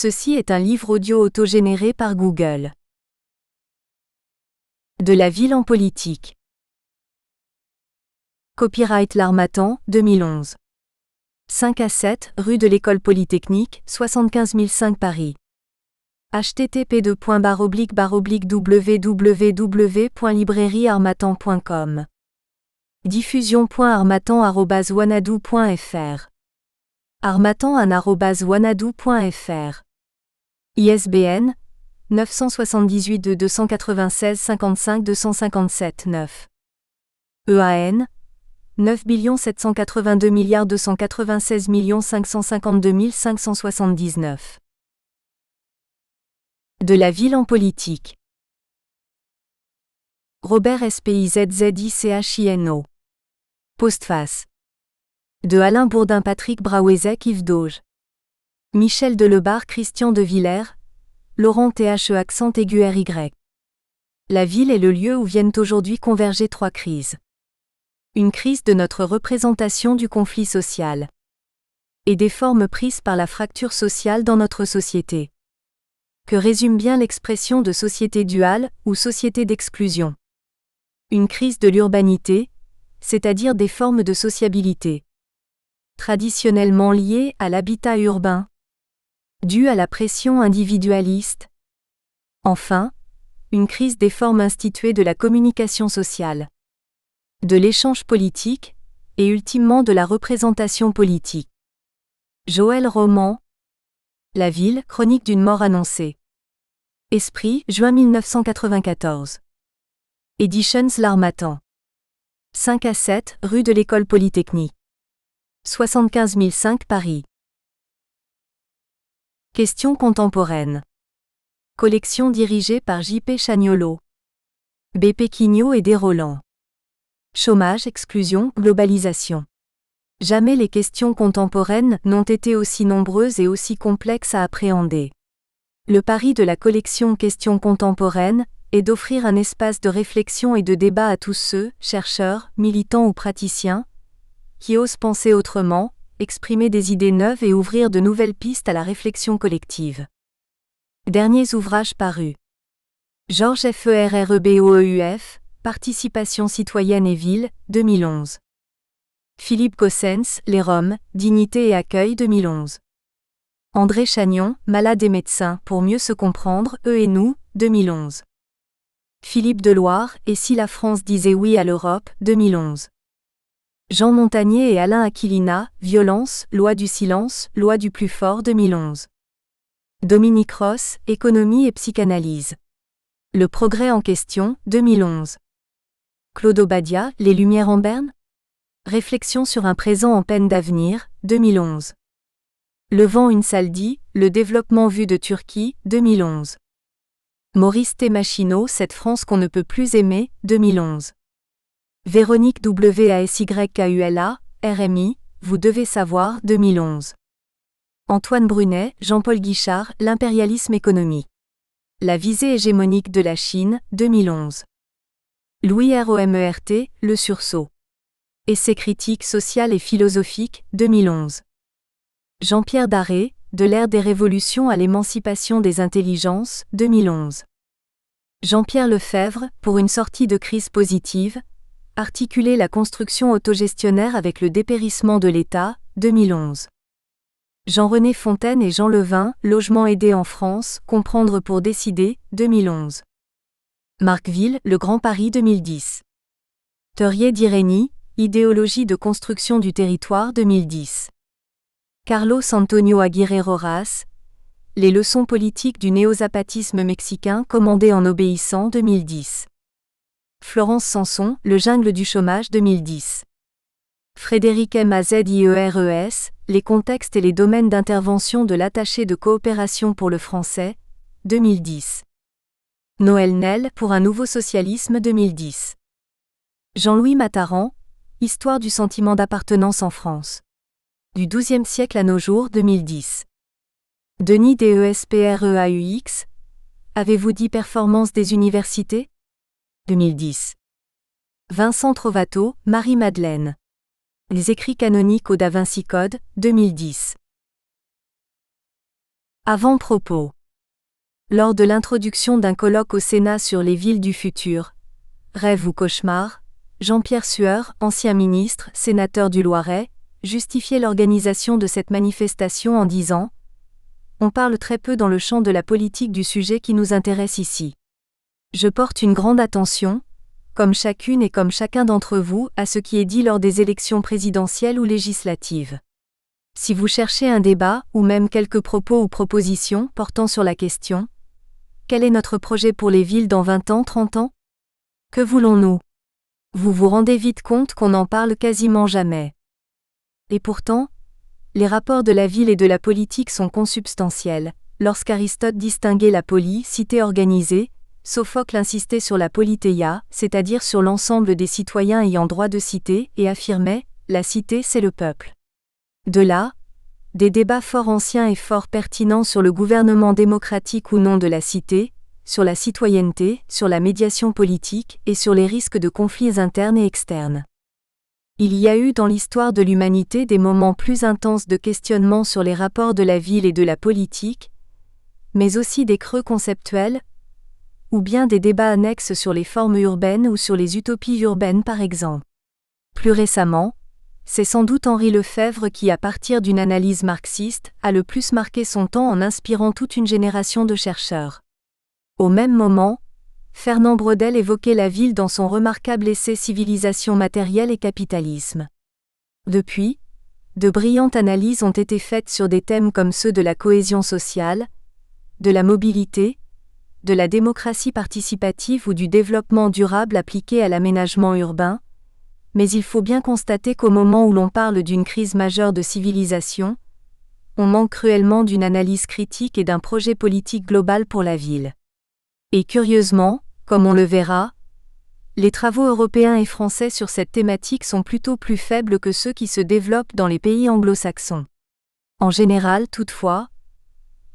Ceci est un livre audio autogénéré par Google. De la ville en politique. Copyright L'Harmattan, 2011. 5 à 7, rue de l'École Polytechnique, 75 005 Paris. http://www.librairieharmattan.com. Diffusion.harmattan@wanadoo.fr. harmattan@wanadoo.fr. ISBN 978 296 55 257 9. EAN 9 782 296 552 579. De la ville en politique. Robert Spizdzicino. Postface. De Alain Bourdin, Patrick Braouezec, Yves Dauge. Michel Delebarre, Christian de Villers, Laurent The accent aigu RY. La ville est le lieu où viennent aujourd'hui converger 3 crises. Une crise de notre représentation du conflit social. Et des formes prises par la fracture sociale dans notre société. Que résume bien l'expression de société duale ou société d'exclusion. Une crise de l'urbanité, c'est-à-dire des formes de sociabilité. Traditionnellement liées à l'habitat urbain. Due à la pression individualiste. Enfin, une crise des formes instituées de la communication sociale. De l'échange politique, et ultimement de la représentation politique. Joël Roman. La ville, chronique d'une mort annoncée. Esprit, juin 1994. Editions L'Harmattan. 5 à 7, rue de l'École Polytechnique. 75 005 Paris. Questions contemporaines. Collection dirigée par J.P. Chagnolot. B. Péquignot et Desroland. Chômage, exclusion, globalisation. Jamais les questions contemporaines n'ont été aussi nombreuses et aussi complexes à appréhender. Le pari de la collection Questions contemporaines est d'offrir un espace de réflexion et de débat à tous ceux, chercheurs, militants ou praticiens, qui osent penser autrement, exprimer des idées neuves et ouvrir de nouvelles pistes à la réflexion collective. Derniers ouvrages parus. Georges Ferreboeuf, Participation citoyenne et ville, 2011. Philippe Gossens, Les Roms, Dignité et accueil, 2011. André Chagnon, Malades et médecins, pour mieux se comprendre, eux et nous, 2011. Philippe Deloire, Et si la France disait oui à l'Europe, 2011. Jean Montagnier et Alain Aquilina, Violence, loi du silence, loi du plus fort, 2011. Dominique Ross, Économie et psychanalyse. Le progrès en question, 2011. Claude Obadia, Les Lumières en berne. Réflexion sur un présent en peine d'avenir, 2011. Levant une Saldi, Le développement vu de Turquie, 2011. Maurice Témachino, Cette France qu'on ne peut plus aimer, 2011. Véronique Wasycula, RMI, Vous devez savoir, 2011. Antoine Brunet, Jean-Paul Guichard, L'impérialisme économique. La visée hégémonique de la Chine, 2011. Louis Romert, Le sursaut. Essai critique social et philosophique, 2011. Jean-Pierre Darré, De l'ère des révolutions à l'émancipation des intelligences, 2011. Jean-Pierre Lefebvre, Pour une sortie de crise positive, articuler la construction autogestionnaire avec le dépérissement de l'État, 2011. Jean-René Fontaine et Jean Levin, Logement aidé en France, comprendre pour décider, 2011. Marc Ville, Le Grand Paris, 2010. Teurier d'Irénie, Idéologie de construction du territoire, 2010. Carlos Antonio Aguirre Roras, Les leçons politiques du néozapatisme mexicain commandées en obéissant, 2010. Florence Sanson, Le jungle du chômage, 2010. Frédéric Mazieres, Les contextes et les domaines d'intervention de l'attaché de coopération pour le français, 2010. Noël Nel, Pour un nouveau socialisme, 2010. Jean-Louis Mataran, Histoire du sentiment d'appartenance en France. Du XIIe siècle à nos jours, 2010. Denis Despreaux, Avez-vous dit performance des universités? 2010. Vincent Trovato, Marie-Madeleine. Les écrits canoniques au Da Vinci Code, 2010. Avant-propos. Lors de l'introduction d'un colloque au Sénat sur les villes du futur, rêve ou cauchemar, Jean-Pierre Sueur, ancien ministre, sénateur du Loiret, justifiait l'organisation de cette manifestation en disant « On parle très peu dans le champ de la politique du sujet qui nous intéresse ici. Je porte une grande attention, comme chacune et comme chacun d'entre vous, à ce qui est dit lors des élections présidentielles ou législatives. Si vous cherchez un débat, ou même quelques propos ou propositions portant sur la question « Quel est notre projet pour les villes dans 20 ans, 30 ans ? Que voulons-nous ? » Vous vous rendez vite compte qu'on n'en parle quasiment jamais. Et pourtant, les rapports de la ville et de la politique sont consubstantiels. Lorsqu'Aristote distinguait la polis, cité organisée, Sophocle insistait sur la politeia, c'est-à-dire sur l'ensemble des citoyens ayant droit de cité, et affirmait « la cité c'est le peuple ». De là, des débats fort anciens et fort pertinents sur le gouvernement démocratique ou non de la cité, sur la citoyenneté, sur la médiation politique et sur les risques de conflits internes et externes. Il y a eu dans l'histoire de l'humanité des moments plus intenses de questionnement sur les rapports de la ville et de la politique, mais aussi des creux conceptuels, ou bien des débats annexes sur les formes urbaines ou sur les utopies urbaines par exemple. Plus récemment, c'est sans doute Henri Lefebvre qui, à partir d'une analyse marxiste, a le plus marqué son temps en inspirant toute une génération de chercheurs. Au même moment, Fernand Braudel évoquait la ville dans son remarquable essai Civilisation matérielle et capitalisme. Depuis, de brillantes analyses ont été faites sur des thèmes comme ceux de la cohésion sociale, de la mobilité, de la démocratie participative ou du développement durable appliqué à l'aménagement urbain, mais il faut bien constater qu'au moment où l'on parle d'une crise majeure de civilisation, on manque cruellement d'une analyse critique et d'un projet politique global pour la ville. Et curieusement, comme on le verra, les travaux européens et français sur cette thématique sont plutôt plus faibles que ceux qui se développent dans les pays anglo-saxons. En général, toutefois,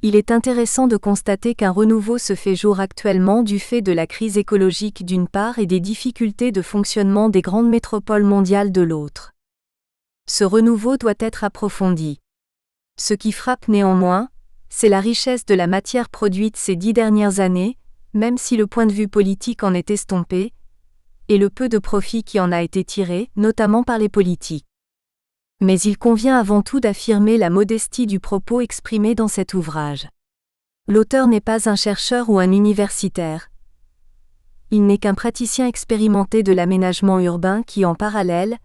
il est intéressant de constater qu'un renouveau se fait jour actuellement du fait de la crise écologique d'une part et des difficultés de fonctionnement des grandes métropoles mondiales de l'autre. Ce renouveau doit être approfondi. Ce qui frappe néanmoins, c'est la richesse de la matière produite ces 10 dernières années, même si le point de vue politique en est estompé, et le peu de profit qui en a été tiré, notamment par les politiques. Mais il convient avant tout d'affirmer la modestie du propos exprimé dans cet ouvrage. L'auteur n'est pas un chercheur ou un universitaire. Il n'est qu'un praticien expérimenté de l'aménagement urbain qui, en parallèle,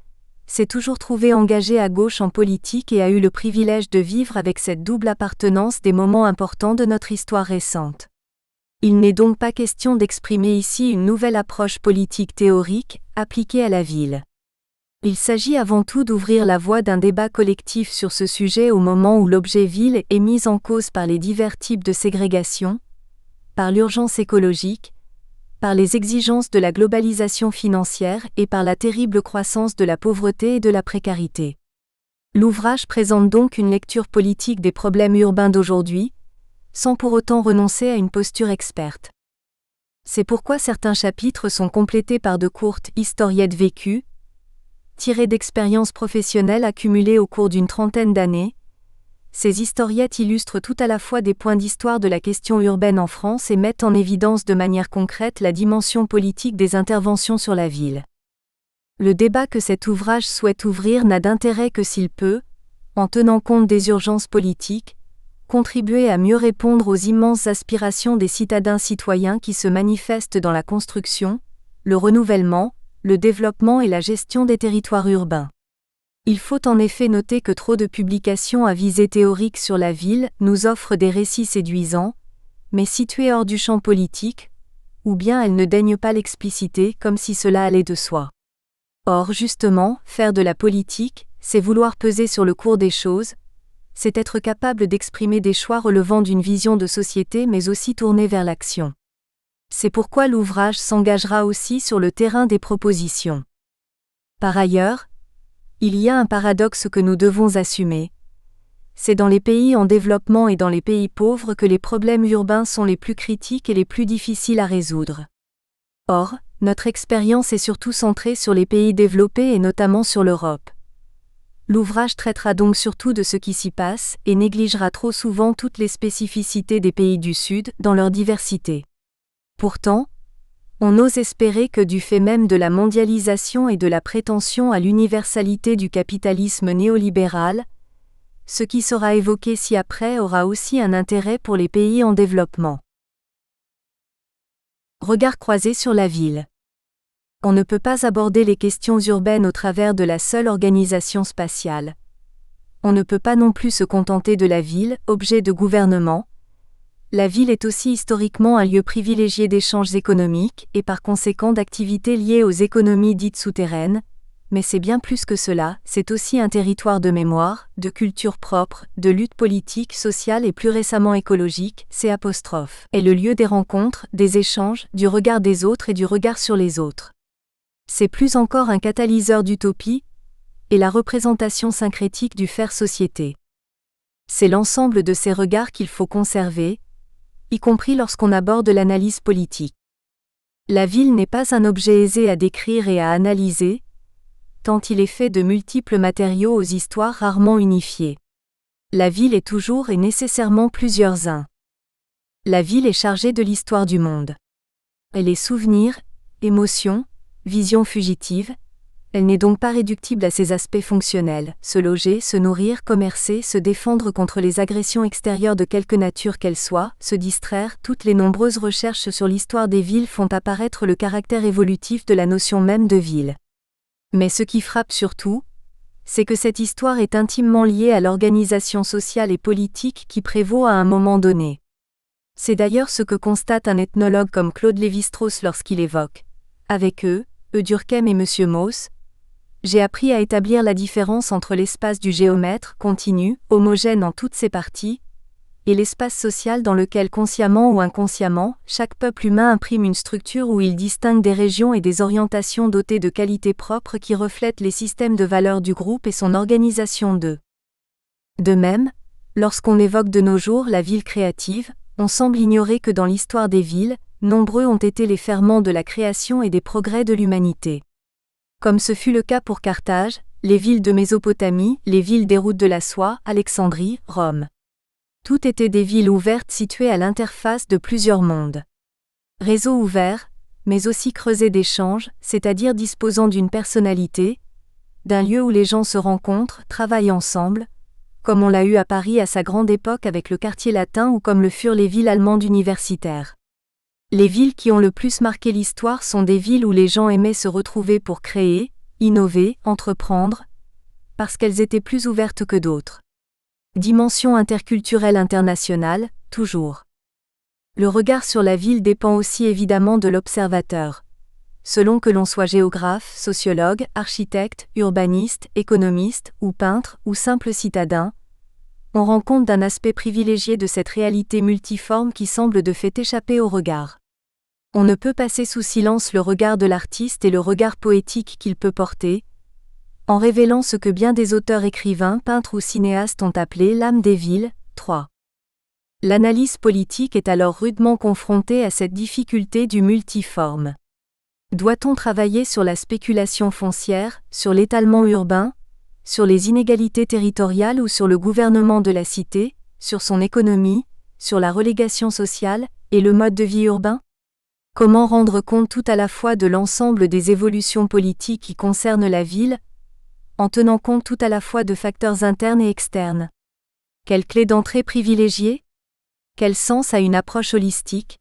s'est toujours trouvé engagé à gauche en politique et a eu le privilège de vivre avec cette double appartenance des moments importants de notre histoire récente. Il n'est donc pas question d'exprimer ici une nouvelle approche politique théorique, appliquée à la ville. Il s'agit avant tout d'ouvrir la voie d'un débat collectif sur ce sujet au moment où l'objet ville est mis en cause par les divers types de ségrégation, par l'urgence écologique, par les exigences de la globalisation financière et par la terrible croissance de la pauvreté et de la précarité. L'ouvrage présente donc une lecture politique des problèmes urbains d'aujourd'hui, sans pour autant renoncer à une posture experte. C'est pourquoi certains chapitres sont complétés par de courtes historiettes vécues, tirées d'expériences professionnelles accumulées au cours d'une trentaine d'années. Ces historiettes illustrent tout à la fois des points d'histoire de la question urbaine en France et mettent en évidence de manière concrète la dimension politique des interventions sur la ville. Le débat que cet ouvrage souhaite ouvrir n'a d'intérêt que s'il peut, en tenant compte des urgences politiques, contribuer à mieux répondre aux immenses aspirations des citadins-citoyens qui se manifestent dans la construction, le renouvellement, le développement et la gestion des territoires urbains. Il faut en effet noter que trop de publications à visée théorique sur la ville nous offrent des récits séduisants, mais situés hors du champ politique, ou bien elles ne daignent pas l'expliciter comme si cela allait de soi. Or justement, faire de la politique, c'est vouloir peser sur le cours des choses, c'est être capable d'exprimer des choix relevant d'une vision de société mais aussi tournée vers l'action. C'est pourquoi l'ouvrage s'engagera aussi sur le terrain des propositions. Par ailleurs, il y a un paradoxe que nous devons assumer. C'est dans les pays en développement et dans les pays pauvres que les problèmes urbains sont les plus critiques et les plus difficiles à résoudre. Or, notre expérience est surtout centrée sur les pays développés et notamment sur l'Europe. L'ouvrage traitera donc surtout de ce qui s'y passe et négligera trop souvent toutes les spécificités des pays du Sud dans leur diversité. Pourtant, on ose espérer que du fait même de la mondialisation et de la prétention à l'universalité du capitalisme néolibéral, ce qui sera évoqué ci-après aura aussi un intérêt pour les pays en développement. Regard croisé sur la ville. On ne peut pas aborder les questions urbaines au travers de la seule organisation spatiale. On ne peut pas non plus se contenter de la ville, objet de gouvernement. La ville est aussi historiquement un lieu privilégié d'échanges économiques et par conséquent d'activités liées aux économies dites souterraines, mais c'est bien plus que cela, c'est aussi un territoire de mémoire, de culture propre, de lutte politique, sociale et plus récemment écologique, est le lieu des rencontres, des échanges, du regard des autres et du regard sur les autres. C'est plus encore un catalyseur d'utopie et la représentation syncrétique du faire société. C'est l'ensemble de ces regards qu'il faut conserver, y compris lorsqu'on aborde l'analyse politique. La ville n'est pas un objet aisé à décrire et à analyser, tant il est fait de multiples matériaux aux histoires rarement unifiées. La ville est toujours et nécessairement plusieurs uns. La ville est chargée de l'histoire du monde. Elle est souvenir, émotion, vision fugitive. Elle n'est donc pas réductible à ses aspects fonctionnels, se loger, se nourrir, commercer, se défendre contre les agressions extérieures de quelque nature qu'elles soient, se distraire. Toutes les nombreuses recherches sur l'histoire des villes font apparaître le caractère évolutif de la notion même de ville. Mais ce qui frappe surtout, c'est que cette histoire est intimement liée à l'organisation sociale et politique qui prévaut à un moment donné. C'est d'ailleurs ce que constate un ethnologue comme Claude Lévi-Strauss lorsqu'il évoque, avec Durkheim et M. Mauss, j'ai appris à établir la différence entre l'espace du géomètre, continu, homogène en toutes ses parties, et l'espace social dans lequel consciemment ou inconsciemment, chaque peuple humain imprime une structure où il distingue des régions et des orientations dotées de qualités propres qui reflètent les systèmes de valeurs du groupe et son organisation d'eux. De même, lorsqu'on évoque de nos jours la ville créative, on semble ignorer que dans l'histoire des villes, nombreux ont été les ferments de la création et des progrès de l'humanité. Comme ce fut le cas pour Carthage, les villes de Mésopotamie, les villes des routes de la soie, Alexandrie, Rome. Toutes étaient des villes ouvertes situées à l'interface de plusieurs mondes. Réseaux ouverts, mais aussi creusés d'échanges, c'est-à-dire disposant d'une personnalité, d'un lieu où les gens se rencontrent, travaillent ensemble, comme on l'a eu à Paris à sa grande époque avec le quartier latin ou comme le furent les villes allemandes universitaires. Les villes qui ont le plus marqué l'histoire sont des villes où les gens aimaient se retrouver pour créer, innover, entreprendre, parce qu'elles étaient plus ouvertes que d'autres. Dimension interculturelle internationale, toujours. Le regard sur la ville dépend aussi évidemment de l'observateur. Selon que l'on soit géographe, sociologue, architecte, urbaniste, économiste, ou peintre, ou simple citadin, on rend compte d'un aspect privilégié de cette réalité multiforme qui semble de fait échapper au regard. On ne peut passer sous silence le regard de l'artiste et le regard poétique qu'il peut porter, en révélant ce que bien des auteurs écrivains, peintres ou cinéastes ont appelé l'âme des villes. 3. L'analyse politique est alors rudement confrontée à cette difficulté du multiforme. Doit-on travailler sur la spéculation foncière, sur l'étalement urbain, sur les inégalités territoriales ou sur le gouvernement de la cité, sur son économie, sur la relégation sociale, et le mode de vie urbain ? Comment rendre compte tout à la fois de l'ensemble des évolutions politiques qui concernent la ville, en tenant compte tout à la fois de facteurs internes et externes ? Quelle clé d'entrée privilégier ? Quel sens a une approche holistique ?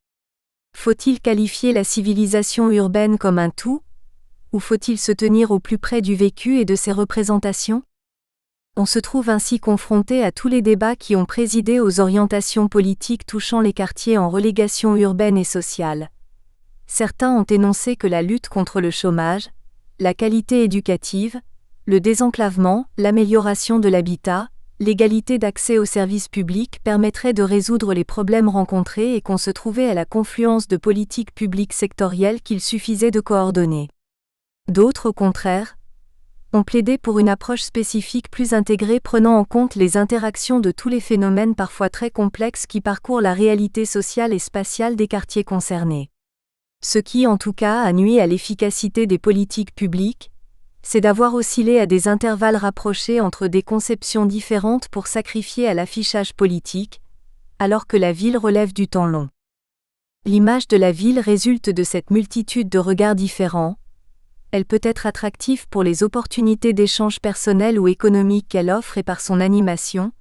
Faut-il qualifier la civilisation urbaine comme un tout ? Ou faut-il se tenir au plus près du vécu et de ses représentations ? On se trouve ainsi confronté à tous les débats qui ont présidé aux orientations politiques touchant les quartiers en relégation urbaine et sociale. Certains ont énoncé que la lutte contre le chômage, la qualité éducative, le désenclavement, l'amélioration de l'habitat, l'égalité d'accès aux services publics permettraient de résoudre les problèmes rencontrés et qu'on se trouvait à la confluence de politiques publiques sectorielles qu'il suffisait de coordonner. D'autres, au contraire, ont plaidé pour une approche spécifique plus intégrée prenant en compte les interactions de tous les phénomènes parfois très complexes qui parcourent la réalité sociale et spatiale des quartiers concernés. Ce qui, en tout cas, a nui à l'efficacité des politiques publiques, c'est d'avoir oscillé à des intervalles rapprochés entre des conceptions différentes pour sacrifier à l'affichage politique, alors que la ville relève du temps long. L'image de la ville résulte de cette multitude de regards différents. Elle peut être attractive pour les opportunités d'échange personnel ou économique qu'elle offre et par son animation,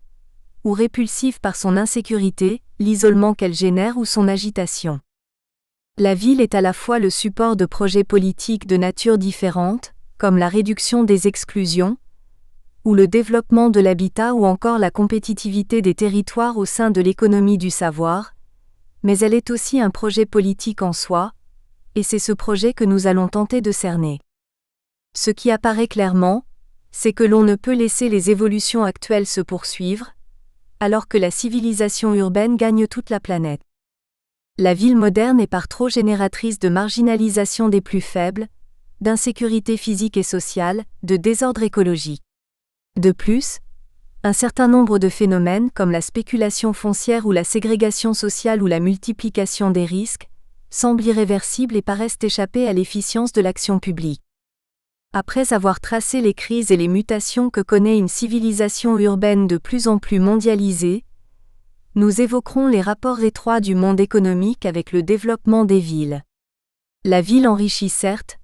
ou répulsive par son insécurité, l'isolement qu'elle génère ou son agitation. La ville est à la fois le support de projets politiques de nature différente, comme la réduction des exclusions, ou le développement de l'habitat ou encore la compétitivité des territoires au sein de l'économie du savoir, mais elle est aussi un projet politique en soi, et c'est ce projet que nous allons tenter de cerner. Ce qui apparaît clairement, c'est que l'on ne peut laisser les évolutions actuelles se poursuivre, alors que la civilisation urbaine gagne toute la planète. La ville moderne est par trop génératrice de marginalisation des plus faibles, d'insécurité physique et sociale, de désordre écologique. De plus, un certain nombre de phénomènes comme la spéculation foncière ou la ségrégation sociale ou la multiplication des risques, semblent irréversibles et paraissent échapper à l'efficience de l'action publique. Après avoir tracé les crises et les mutations que connaît une civilisation urbaine de plus en plus mondialisée, nous évoquerons les rapports étroits du monde économique avec le développement des villes. La ville enrichit certes,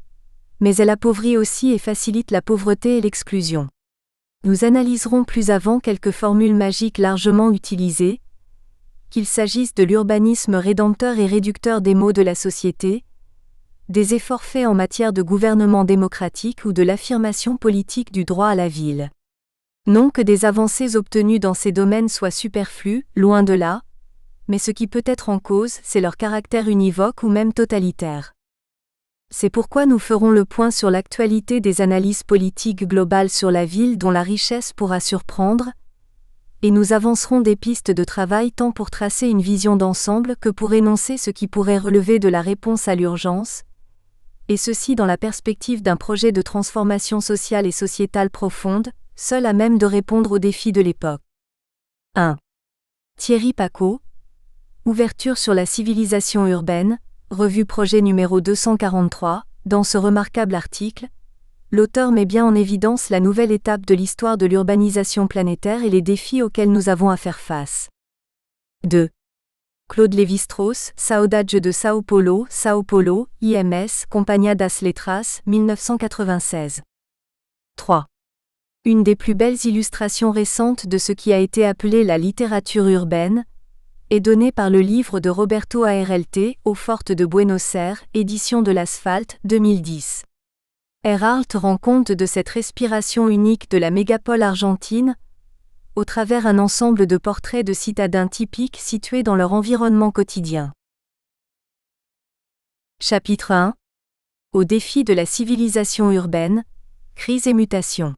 mais elle appauvrit aussi et facilite la pauvreté et l'exclusion. Nous analyserons plus avant quelques formules magiques largement utilisées, qu'il s'agisse de l'urbanisme rédempteur et réducteur des maux de la société, des efforts faits en matière de gouvernement démocratique ou de l'affirmation politique du droit à la ville. Non que des avancées obtenues dans ces domaines soient superflues, loin de là, mais ce qui peut être en cause, c'est leur caractère univoque ou même totalitaire. C'est pourquoi nous ferons le point sur l'actualité des analyses politiques globales sur la ville dont la richesse pourra surprendre, et nous avancerons des pistes de travail tant pour tracer une vision d'ensemble que pour énoncer ce qui pourrait relever de la réponse à l'urgence, et ceci dans la perspective d'un projet de transformation sociale et sociétale profonde, seul à même de répondre aux défis de l'époque. 1. Thierry Pacaud, Ouverture sur la civilisation urbaine, revue projet numéro 243, dans ce remarquable article, l'auteur met bien en évidence la nouvelle étape de l'histoire de l'urbanisation planétaire et les défis auxquels nous avons à faire face. 2. Claude Lévi-Strauss, Saudade de Sao Paulo, IMS, Companhia das Letras, 1996. 3. Une des plus belles illustrations récentes de ce qui a été appelé la littérature urbaine, est donnée par le livre de Roberto Arlt, Eaux fortes de Buenos Aires, édition de l'Asphalte, 2010. Arlt rend compte de cette respiration unique de la mégapole argentine, au travers un ensemble de portraits de citadins typiques situés dans leur environnement quotidien. Chapitre 1. Aux défis de la civilisation urbaine, crise et mutation.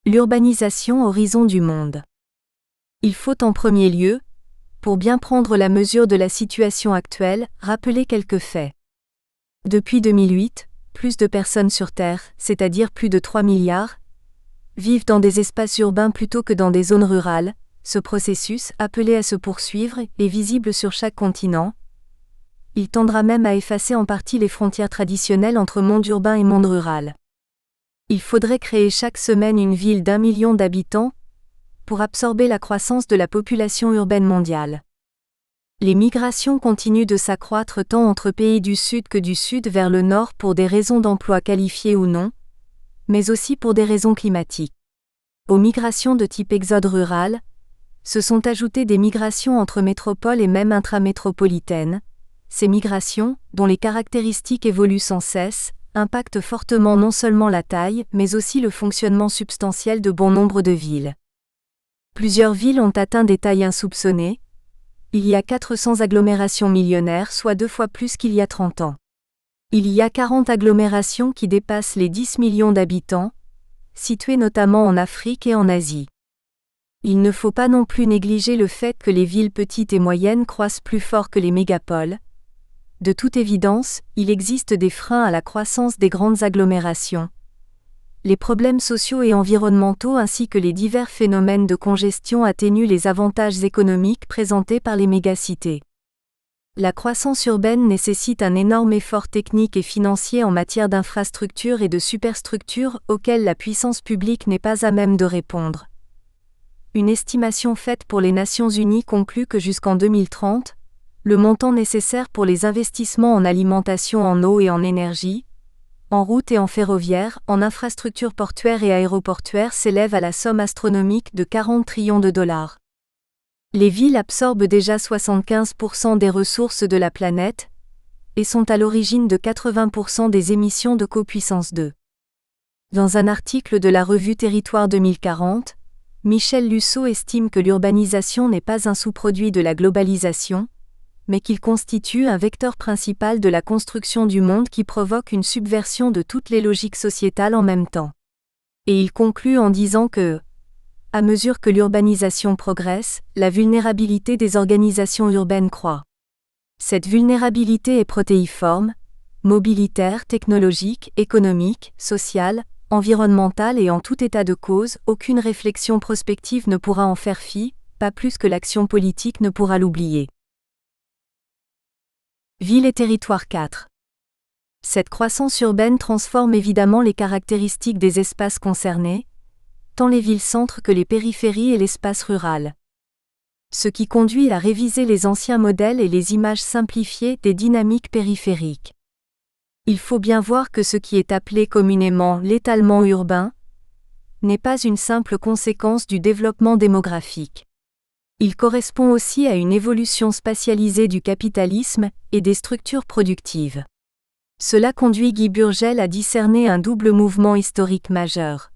L'urbanisation horizon du monde. Il faut en premier lieu, pour bien prendre la mesure de la situation actuelle, rappeler quelques faits. Depuis 2008, plus de personnes sur Terre, c'est-à-dire plus de 3 milliards, vivent dans des espaces urbains plutôt que dans des zones rurales. Ce processus, appelé à se poursuivre, est visible sur chaque continent. Il tendra même à effacer en partie les frontières traditionnelles entre monde urbain et monde rural. Il faudrait créer chaque semaine une ville d'1 million d'habitants pour absorber la croissance de la population urbaine mondiale. Les migrations continuent de s'accroître tant entre pays du Sud que du Sud vers le Nord pour des raisons d'emploi qualifiées ou non, mais aussi pour des raisons climatiques. Aux migrations de type exode rural, se sont ajoutées des migrations entre métropoles et même intramétropolitaines. Ces migrations, dont les caractéristiques évoluent sans cesse, impactent fortement non seulement la taille, mais aussi le fonctionnement substantiel de bon nombre de villes. Plusieurs villes ont atteint des tailles insoupçonnées. Il y a 400 agglomérations millionnaires, soit 2 fois plus qu'il y a 30 ans. Il y a 40 agglomérations qui dépassent les 10 millions d'habitants, situées notamment en Afrique et en Asie. Il ne faut pas non plus négliger le fait que les villes petites et moyennes croissent plus fort que les mégapoles. De toute évidence, il existe des freins à la croissance des grandes agglomérations. Les problèmes sociaux et environnementaux ainsi que les divers phénomènes de congestion atténuent les avantages économiques présentés par les mégacités. La croissance urbaine nécessite un énorme effort technique et financier en matière d'infrastructures et de superstructures auxquelles la puissance publique n'est pas à même de répondre. Une estimation faite pour les Nations Unies conclut que jusqu'en 2030, le montant nécessaire pour les investissements en alimentation en eau et en énergie, en route et en ferroviaire, en infrastructures portuaires et aéroportuaires s'élève à la somme astronomique de 40 trillions de dollars. Les villes absorbent déjà 75% des ressources de la planète et sont à l'origine de 80% des émissions de copuissance 2. Dans un article de la revue Territoire 2040, Michel Lusseau estime que l'urbanisation n'est pas un sous-produit de la globalisation, mais qu'il constitue un vecteur principal de la construction du monde qui provoque une subversion de toutes les logiques sociétales en même temps. Et il conclut en disant que, à mesure que l'urbanisation progresse, la vulnérabilité des organisations urbaines croît. Cette vulnérabilité est protéiforme, mobilitaire, technologique, économique, sociale, environnementale et en tout état de cause, aucune réflexion prospective ne pourra en faire fi, pas plus que l'action politique ne pourra l'oublier. Ville et territoire 4. Cette croissance urbaine transforme évidemment les caractéristiques des espaces concernés, tant les villes-centres que les périphéries et l'espace rural. Ce qui conduit à réviser les anciens modèles et les images simplifiées des dynamiques périphériques. Il faut bien voir que ce qui est appelé communément l'étalement urbain n'est pas une simple conséquence du développement démographique. Il correspond aussi à une évolution spatialisée du capitalisme et des structures productives. Cela conduit Guy Burgel à discerner un double mouvement historique majeur.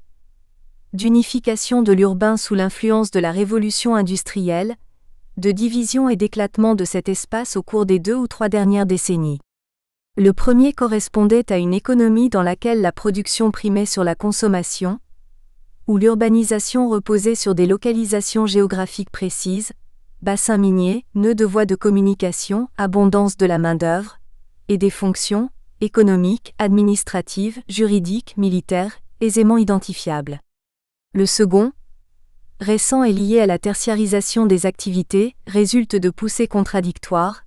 D'unification de l'urbain sous l'influence de la révolution industrielle, de division et d'éclatement de cet espace au cours des 2 ou 3 dernières décennies. Le premier correspondait à une économie dans laquelle la production primait sur la consommation, où l'urbanisation reposait sur des localisations géographiques précises, bassins miniers, nœuds de voies de communication, abondance de la main-d'œuvre, et des fonctions, économiques, administratives, juridiques, militaires, aisément identifiables. Le second, récent et lié à la tertiarisation des activités, résulte de poussées contradictoires,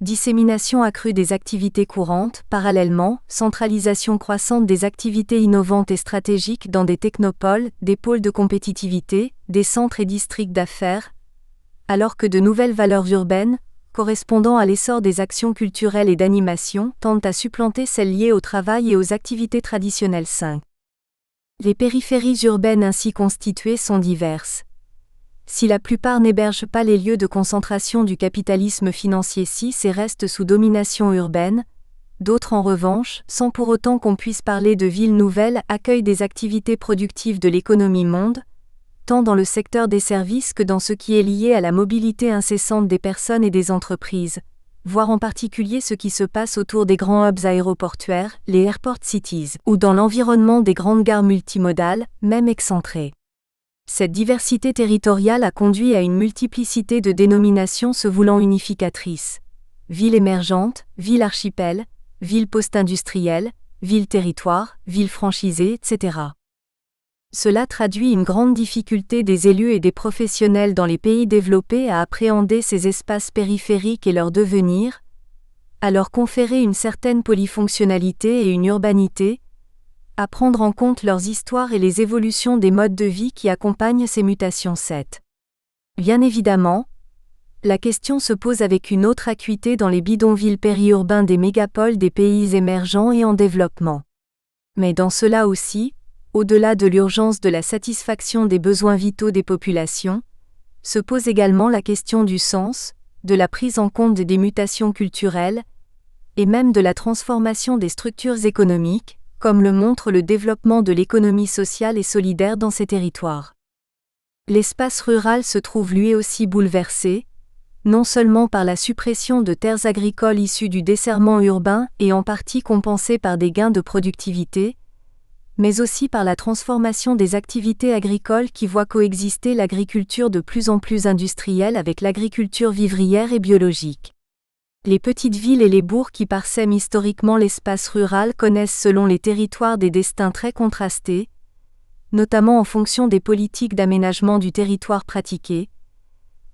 dissémination accrue des activités courantes, parallèlement, centralisation croissante des activités innovantes et stratégiques dans des technopoles, des pôles de compétitivité, des centres et districts d'affaires, alors que de nouvelles valeurs urbaines, correspondant à l'essor des actions culturelles et d'animation, tendent à supplanter celles liées au travail et aux activités traditionnelles 5. Les périphéries urbaines ainsi constituées sont diverses. Si la plupart n'hébergent pas les lieux de concentration du capitalisme financier 6 et restent sous domination urbaine, d'autres en revanche, sans pour autant qu'on puisse parler de villes nouvelles, accueillent des activités productives de l'économie monde, tant dans le secteur des services que dans ce qui est lié à la mobilité incessante des personnes et des entreprises, voir en particulier ce qui se passe autour des grands hubs aéroportuaires, les airport cities, ou dans l'environnement des grandes gares multimodales, même excentrées. Cette diversité territoriale a conduit à une multiplicité de dénominations se voulant unificatrices. Ville émergente, ville archipel, ville post-industrielle, ville territoire, ville franchisée, etc. Cela traduit une grande difficulté des élus et des professionnels dans les pays développés à appréhender ces espaces périphériques et leur devenir, à leur conférer une certaine polyfonctionnalité et une urbanité, à prendre en compte leurs histoires et les évolutions des modes de vie qui accompagnent ces mutations 7. Bien évidemment, la question se pose avec une autre acuité dans les bidonvilles périurbains des mégapoles des pays émergents et en développement. Mais dans cela aussi, au-delà de l'urgence de la satisfaction des besoins vitaux des populations, se pose également la question du sens, de la prise en compte des mutations culturelles, et même de la transformation des structures économiques, comme le montre le développement de l'économie sociale et solidaire dans ces territoires. L'espace rural se trouve lui aussi bouleversé, non seulement par la suppression de terres agricoles issues du desserrement urbain et en partie compensée par des gains de productivité, mais aussi par la transformation des activités agricoles qui voient coexister l'agriculture de plus en plus industrielle avec l'agriculture vivrière et biologique. Les petites villes et les bourgs qui parsèment historiquement l'espace rural connaissent selon les territoires des destins très contrastés, notamment en fonction des politiques d'aménagement du territoire pratiquées,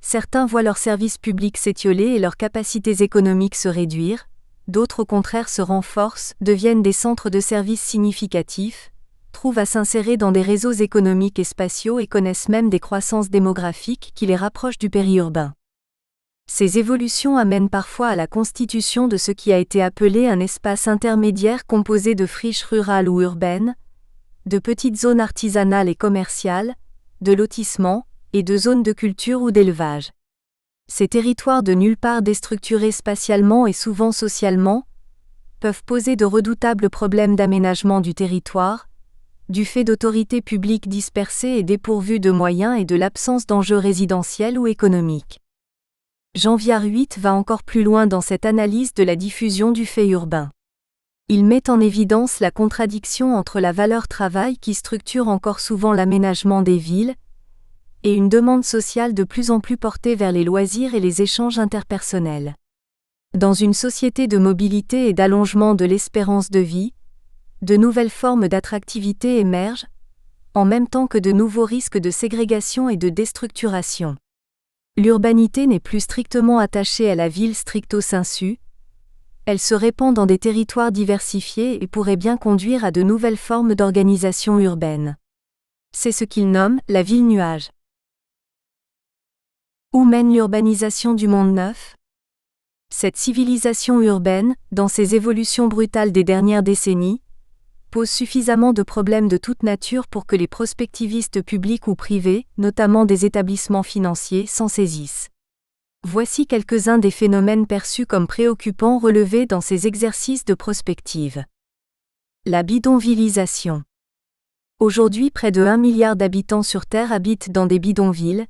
Certains voient leurs services publics s'étioler et leurs capacités économiques se réduire, d'autres au contraire se renforcent, deviennent des centres de services significatifs, trouvent à s'insérer dans des réseaux économiques et spatiaux et connaissent même des croissances démographiques qui les rapprochent du périurbain. Ces évolutions amènent parfois à la constitution de ce qui a été appelé un espace intermédiaire composé de friches rurales ou urbaines, de petites zones artisanales et commerciales, de lotissements, et de zones de culture ou d'élevage. Ces territoires de nulle part déstructurés spatialement et souvent socialement, peuvent poser de redoutables problèmes d'aménagement du territoire, du fait d'autorités publiques dispersées et dépourvues de moyens et de l'absence d'enjeux résidentiels ou économiques. Jean Viaruit va encore plus loin dans cette analyse de la diffusion du fait urbain. Il met en évidence la contradiction entre la valeur travail qui structure encore souvent l'aménagement des villes, et une demande sociale de plus en plus portée vers les loisirs et les échanges interpersonnels. Dans une société de mobilité et d'allongement de l'espérance de vie, de nouvelles formes d'attractivité émergent, en même temps que de nouveaux risques de ségrégation et de déstructuration. L'urbanité n'est plus strictement attachée à la ville stricto sensu, elle se répand dans des territoires diversifiés et pourrait bien conduire à de nouvelles formes d'organisation urbaine. C'est ce qu'il nomme la ville-nuage. Où mène l'urbanisation du monde neuf ? Cette civilisation urbaine, dans ses évolutions brutales des dernières décennies, pose suffisamment de problèmes de toute nature pour que les prospectivistes publics ou privés, notamment des établissements financiers, s'en saisissent. Voici quelques-uns des phénomènes perçus comme préoccupants relevés dans ces exercices de prospective. La bidonvillisation. Aujourd'hui, près de 1 milliard d'habitants sur Terre habitent dans des bidonvilles.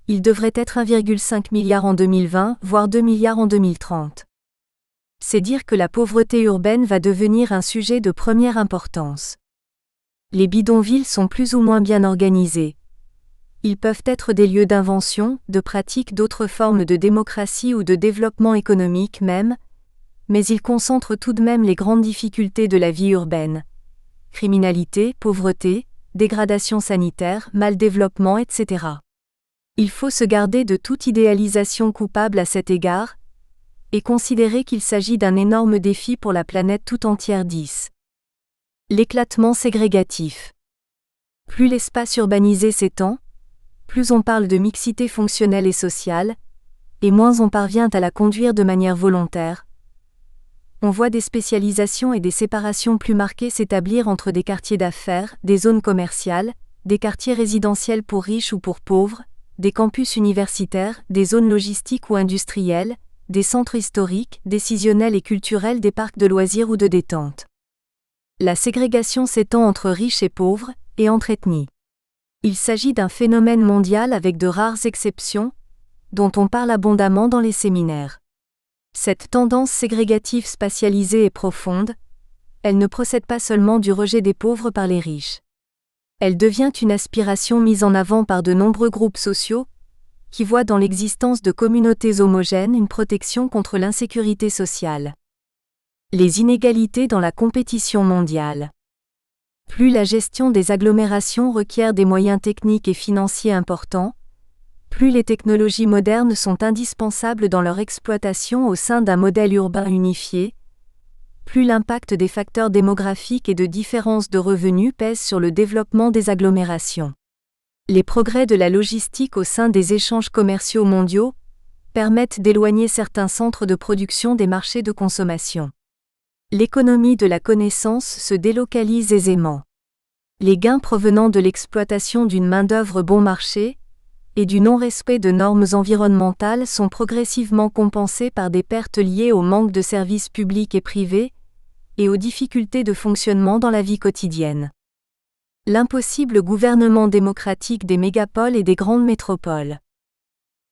Il devrait être 1,5 milliard en 2020, voire 2 milliards en 2030. C'est dire que la pauvreté urbaine va devenir un sujet de première importance. Les bidonvilles sont plus ou moins bien organisés. Ils peuvent être des lieux d'invention, de pratique d'autres formes de démocratie ou de développement économique même, mais ils concentrent tout de même les grandes difficultés de la vie urbaine. Criminalité, pauvreté, dégradation sanitaire, mal-développement, etc. Il faut se garder de toute idéalisation coupable à cet égard, et considérer qu'il s'agit d'un énorme défi pour la planète tout entière. 10. L'éclatement ségrégatif. Plus l'espace urbanisé s'étend, plus on parle de mixité fonctionnelle et sociale, et moins on parvient à la conduire de manière volontaire. On voit des spécialisations et des séparations plus marquées s'établir entre des quartiers d'affaires, des zones commerciales, des quartiers résidentiels pour riches ou pour pauvres, des campus universitaires, des zones logistiques ou industrielles, des centres historiques, décisionnels et culturels, des parcs de loisirs ou de détente. La ségrégation s'étend entre riches et pauvres, et entre ethnies. Il s'agit d'un phénomène mondial avec de rares exceptions, dont on parle abondamment dans les séminaires. Cette tendance ségrégative spatialisée est profonde, elle ne procède pas seulement du rejet des pauvres par les riches. Elle devient une aspiration mise en avant par de nombreux groupes sociaux, qui voient dans l'existence de communautés homogènes une protection contre l'insécurité sociale. Les inégalités dans la compétition mondiale. Plus la gestion des agglomérations requiert des moyens techniques et financiers importants, plus les technologies modernes sont indispensables dans leur exploitation au sein d'un modèle urbain unifié, plus l'impact des facteurs démographiques et de différences de revenus pèse sur le développement des agglomérations. Les progrès de la logistique au sein des échanges commerciaux mondiaux permettent d'éloigner certains centres de production des marchés de consommation. L'économie de la connaissance se délocalise aisément. Les gains provenant de l'exploitation d'une main-d'œuvre bon marché et du non-respect de normes environnementales sont progressivement compensés par des pertes liées au manque de services publics et privés et aux difficultés de fonctionnement dans la vie quotidienne. L'impossible gouvernement démocratique des mégapoles et des grandes métropoles.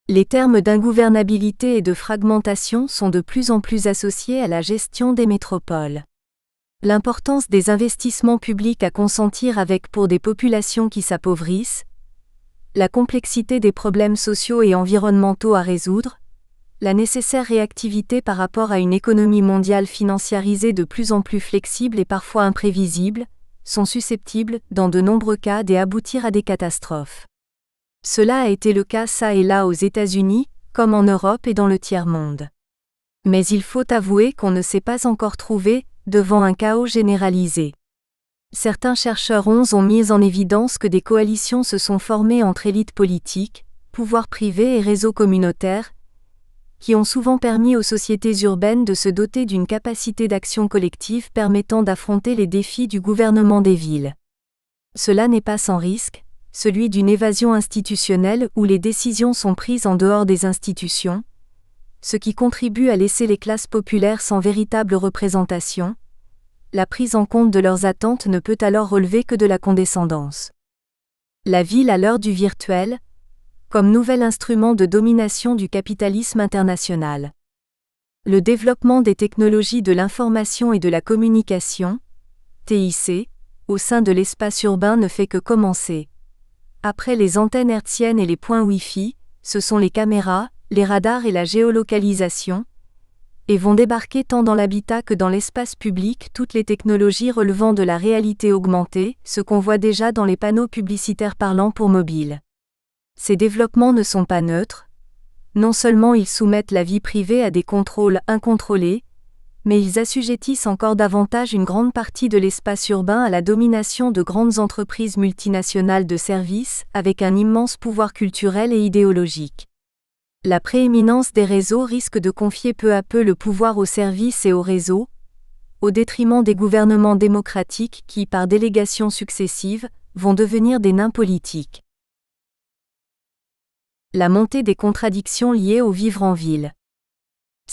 Les termes d'ingouvernabilité et de fragmentation sont de plus en plus associés à la gestion des métropoles. L'importance des investissements publics à consentir avec pour des populations qui s'appauvrissent, la complexité des problèmes sociaux et environnementaux à résoudre, la nécessaire réactivité par rapport à une économie mondiale financiarisée de plus en plus flexible et parfois imprévisible, sont susceptibles, dans de nombreux cas, d'aboutir à des catastrophes. Cela a été le cas çà et là aux États-Unis, comme en Europe et dans le tiers-monde. Mais il faut avouer qu'on ne s'est pas encore trouvé devant un chaos généralisé. Certains chercheurs ont mis en évidence que des coalitions se sont formées entre élites politiques, pouvoirs privés et réseaux communautaires, qui ont souvent permis aux sociétés urbaines de se doter d'une capacité d'action collective permettant d'affronter les défis du gouvernement des villes. Cela n'est pas sans risque, celui d'une évasion institutionnelle où les décisions sont prises en dehors des institutions, ce qui contribue à laisser les classes populaires sans véritable représentation. La prise en compte de leurs attentes ne peut alors relever que de la condescendance. La ville à l'heure du virtuel, comme nouvel instrument de domination du capitalisme international. Le développement des technologies de l'information et de la communication, TIC, au sein de l'espace urbain ne fait que commencer. Après les antennes hertziennes et les points Wi-Fi, ce sont les caméras, les radars et la géolocalisation, et vont débarquer tant dans l'habitat que dans l'espace public toutes les technologies relevant de la réalité augmentée, ce qu'on voit déjà dans les panneaux publicitaires parlants pour mobiles. Ces développements ne sont pas neutres. Non seulement ils soumettent la vie privée à des contrôles incontrôlés, mais ils assujettissent encore davantage une grande partie de l'espace urbain à la domination de grandes entreprises multinationales de services, avec un immense pouvoir culturel et idéologique. La prééminence des réseaux risque de confier peu à peu le pouvoir aux services et aux réseaux, au détriment des gouvernements démocratiques qui, par délégations successives, vont devenir des nains politiques. La montée des contradictions liées au vivre en ville.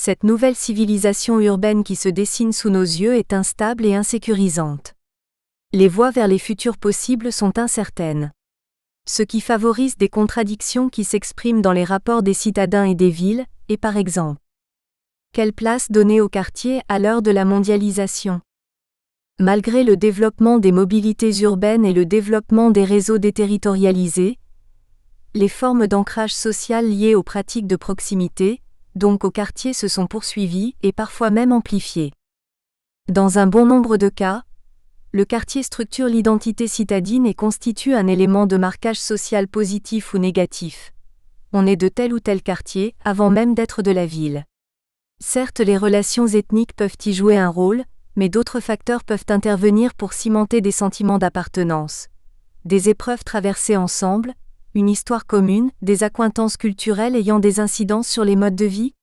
Cette nouvelle civilisation urbaine qui se dessine sous nos yeux est instable et insécurisante. Les voies vers les futurs possibles sont incertaines. Ce qui favorise des contradictions qui s'expriment dans les rapports des citadins et des villes, et par exemple, quelle place donner aux quartiers à l'heure de la mondialisation ? Malgré le développement des mobilités urbaines et le développement des réseaux déterritorialisés, les formes d'ancrage social liées aux pratiques de proximité, donc aux quartiers, se sont poursuivies et parfois même amplifiées. Dans un bon nombre de cas, le quartier structure l'identité citadine et constitue un élément de marquage social positif ou négatif. On est de tel ou tel quartier, avant même d'être de la ville. Certes, les relations ethniques peuvent y jouer un rôle, mais d'autres facteurs peuvent intervenir pour cimenter des sentiments d'appartenance. Des épreuves traversées ensemble, une histoire commune, des accointances culturelles ayant des incidences sur les modes de vie.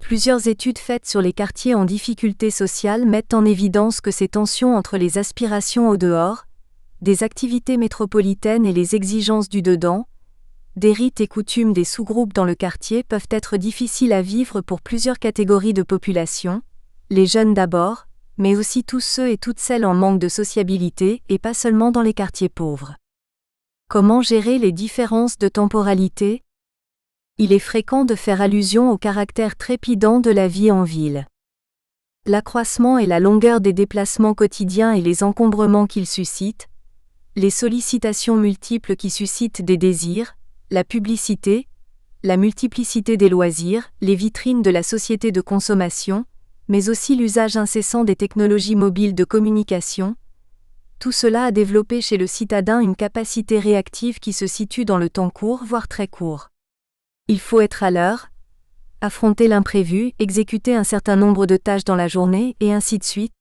Plusieurs études faites sur les quartiers en difficulté sociale mettent en évidence que ces tensions entre les aspirations au dehors, des activités métropolitaines et les exigences du dedans, des rites et coutumes des sous-groupes dans le quartier peuvent être difficiles à vivre pour plusieurs catégories de population, les jeunes d'abord, mais aussi tous ceux et toutes celles en manque de sociabilité et pas seulement dans les quartiers pauvres. Comment gérer les différences de temporalité ? Il est fréquent de faire allusion au caractère trépidant de la vie en ville. L'accroissement et la longueur des déplacements quotidiens et les encombrements qu'ils suscitent, les sollicitations multiples qui suscitent des désirs, la publicité, la multiplicité des loisirs, les vitrines de la société de consommation, mais aussi l'usage incessant des technologies mobiles de communication, tout cela a développé chez le citadin une capacité réactive qui se situe dans le temps court, voire très court. Il faut être à l'heure, affronter l'imprévu, exécuter un certain nombre de tâches dans la journée, et ainsi de suite.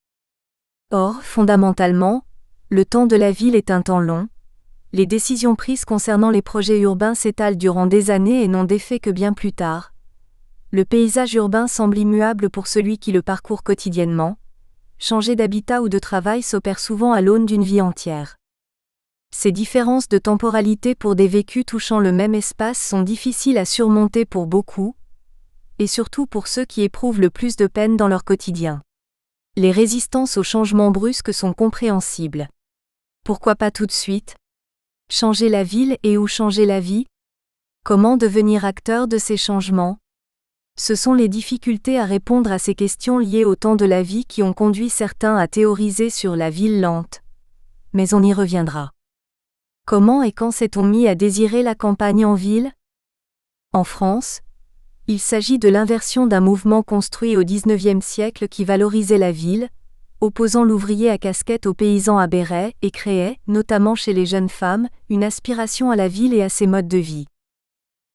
Or, fondamentalement, le temps de la ville est un temps long. Les décisions prises concernant les projets urbains s'étalent durant des années et n'ont d'effet que bien plus tard. Le paysage urbain semble immuable pour celui qui le parcourt quotidiennement. Changer d'habitat ou de travail s'opère souvent à l'aune d'une vie entière. Ces différences de temporalité pour des vécus touchant le même espace sont difficiles à surmonter pour beaucoup, et surtout pour ceux qui éprouvent le plus de peine dans leur quotidien. Les résistances aux changements brusques sont compréhensibles. Pourquoi pas tout de suite ? Changer la ville et ou changer la vie ? Comment devenir acteur de ces changements ? Ce sont les difficultés à répondre à ces questions liées au temps de la vie qui ont conduit certains à théoriser sur la ville lente. Mais on y reviendra. Comment et quand s'est-on mis à désirer la campagne en ville ? En France, il s'agit de l'inversion d'un mouvement construit au XIXe siècle qui valorisait la ville, opposant l'ouvrier à casquette au paysan à béret, et créait, notamment chez les jeunes femmes, une aspiration à la ville et à ses modes de vie.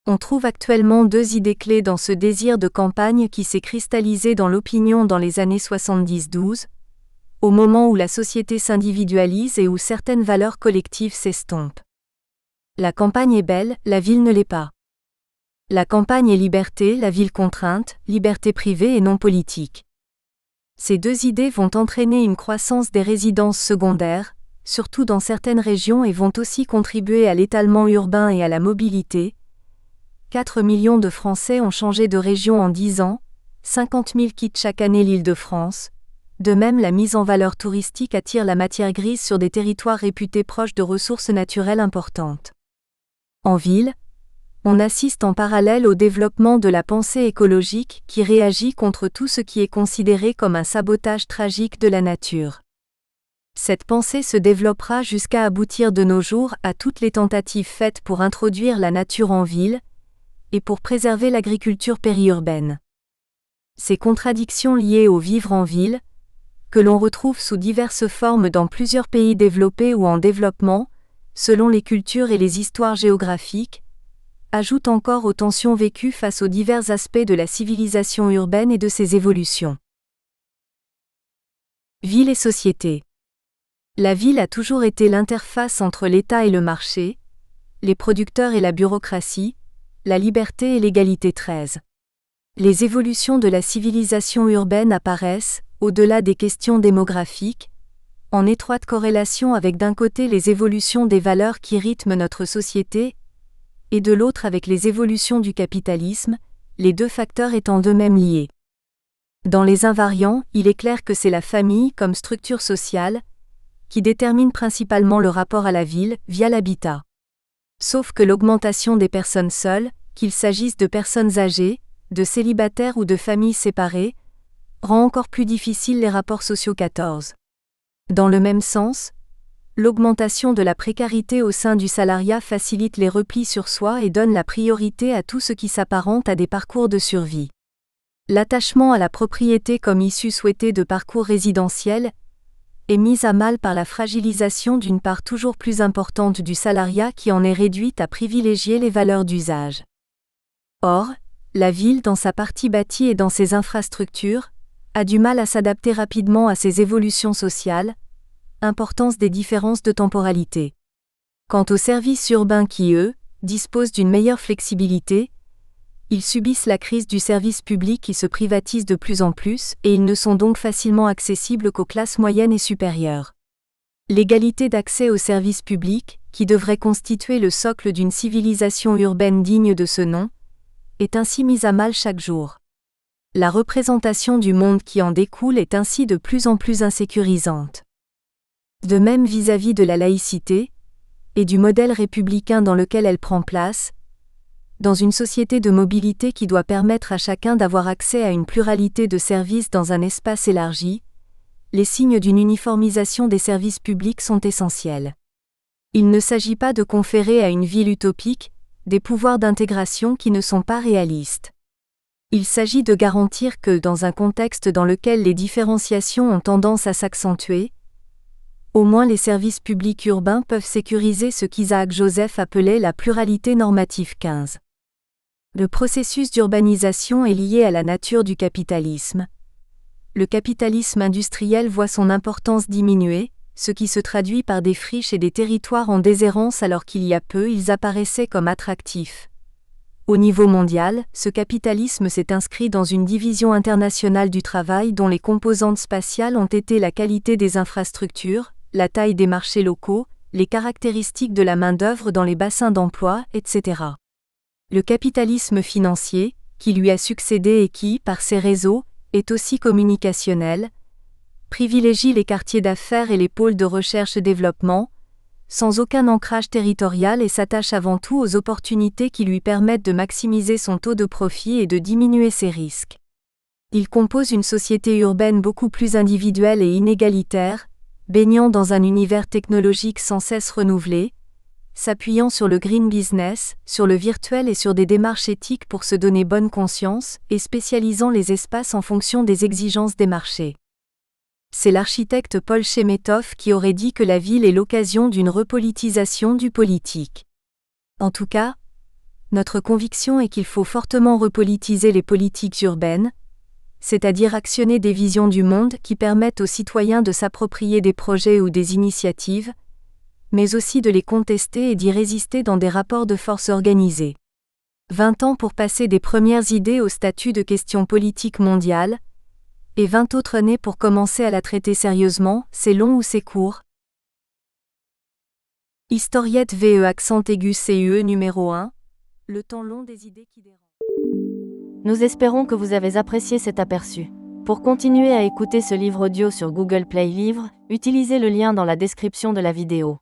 On trouve actuellement deux idées clés dans ce désir de campagne qui s'est cristallisé dans l'opinion dans les années 70-12, au moment où la société s'individualise et où certaines valeurs collectives s'estompent. La campagne est belle, la ville ne l'est pas. La campagne est liberté, la ville contrainte, liberté privée et non politique. Ces deux idées vont entraîner une croissance des résidences secondaires, surtout dans certaines régions, et vont aussi contribuer à l'étalement urbain et à la mobilité. 4 millions de Français ont changé de région en 10 ans, 50 000 quittent chaque année l'Île-de-France. De même, la mise en valeur touristique attire la matière grise sur des territoires réputés proches de ressources naturelles importantes. En ville, on assiste en parallèle au développement de la pensée écologique qui réagit contre tout ce qui est considéré comme un sabotage tragique de la nature. Cette pensée se développera jusqu'à aboutir de nos jours à toutes les tentatives faites pour introduire la nature en ville et pour préserver l'agriculture périurbaine. Ces contradictions liées au vivre en ville, que l'on retrouve sous diverses formes dans plusieurs pays développés ou en développement, selon les cultures et les histoires géographiques, ajoute encore aux tensions vécues face aux divers aspects de la civilisation urbaine et de ses évolutions. Ville et société. La ville a toujours été l'interface entre l'État et le marché, les producteurs et la bureaucratie, la liberté et l'égalité. 13. Les évolutions de la civilisation urbaine apparaissent, au-delà des questions démographiques, en étroite corrélation avec d'un côté les évolutions des valeurs qui rythment notre société, et de l'autre avec les évolutions du capitalisme, les deux facteurs étant d'eux-mêmes liés. Dans les invariants, il est clair que c'est la famille, comme structure sociale, qui détermine principalement le rapport à la ville, via l'habitat. Sauf que l'augmentation des personnes seules, qu'il s'agisse de personnes âgées, de célibataires ou de familles séparées, rend encore plus difficiles les rapports sociaux. 14. Dans le même sens, l'augmentation de la précarité au sein du salariat facilite les replis sur soi et donne la priorité à tout ce qui s'apparente à des parcours de survie. L'attachement à la propriété comme issue souhaitée de parcours résidentiels est mis à mal par la fragilisation d'une part toujours plus importante du salariat qui en est réduite à privilégier les valeurs d'usage. Or, la ville, dans sa partie bâtie et dans ses infrastructures, a du mal à s'adapter rapidement à ces évolutions sociales. Importance des différences de temporalité. Quant aux services urbains qui, eux, disposent d'une meilleure flexibilité, ils subissent la crise du service public qui se privatise de plus en plus et ils ne sont donc facilement accessibles qu'aux classes moyennes et supérieures. L'égalité d'accès aux services publics, qui devrait constituer le socle d'une civilisation urbaine digne de ce nom, est ainsi mise à mal chaque jour. La représentation du monde qui en découle est ainsi de plus en plus insécurisante. De même vis-à-vis de la laïcité, et du modèle républicain dans lequel elle prend place, dans une société de mobilité qui doit permettre à chacun d'avoir accès à une pluralité de services dans un espace élargi, les signes d'une uniformisation des services publics sont essentiels. Il ne s'agit pas de conférer à une ville utopique des pouvoirs d'intégration qui ne sont pas réalistes. Il s'agit de garantir que, dans un contexte dans lequel les différenciations ont tendance à s'accentuer, au moins les services publics urbains peuvent sécuriser ce qu'Isaac Joseph appelait la pluralité normative. 15. Le processus d'urbanisation est lié à la nature du capitalisme. Le capitalisme industriel voit son importance diminuer, ce qui se traduit par des friches et des territoires en déshérence alors qu'il y a peu ils apparaissaient comme attractifs. Au niveau mondial, ce capitalisme s'est inscrit dans une division internationale du travail dont les composantes spatiales ont été la qualité des infrastructures, la taille des marchés locaux, les caractéristiques de la main-d'œuvre dans les bassins d'emploi, etc. Le capitalisme financier, qui lui a succédé et qui, par ses réseaux, est aussi communicationnel, privilégie les quartiers d'affaires et les pôles de recherche-développement, sans aucun ancrage territorial et s'attache avant tout aux opportunités qui lui permettent de maximiser son taux de profit et de diminuer ses risques. Il compose une société urbaine beaucoup plus individuelle et inégalitaire, baignant dans un univers technologique sans cesse renouvelé, s'appuyant sur le green business, sur le virtuel et sur des démarches éthiques pour se donner bonne conscience, et spécialisant les espaces en fonction des exigences des marchés. C'est l'architecte Paul Chemetov qui aurait dit que la ville est l'occasion d'une repolitisation du politique. En tout cas, notre conviction est qu'il faut fortement repolitiser les politiques urbaines, c'est-à-dire actionner des visions du monde qui permettent aux citoyens de s'approprier des projets ou des initiatives, mais aussi de les contester et d'y résister dans des rapports de force organisés. 20 ans pour passer des premières idées au statut de question politique mondiale, et 20 autres années pour commencer à la traiter sérieusement, c'est long ou c'est court. Historiette VE accent aigu CUE numéro 1, le temps long des idées qui dérangent. Nous espérons que vous avez apprécié cet aperçu. Pour continuer à écouter ce livre audio sur Google Play Livres, utilisez le lien dans la description de la vidéo.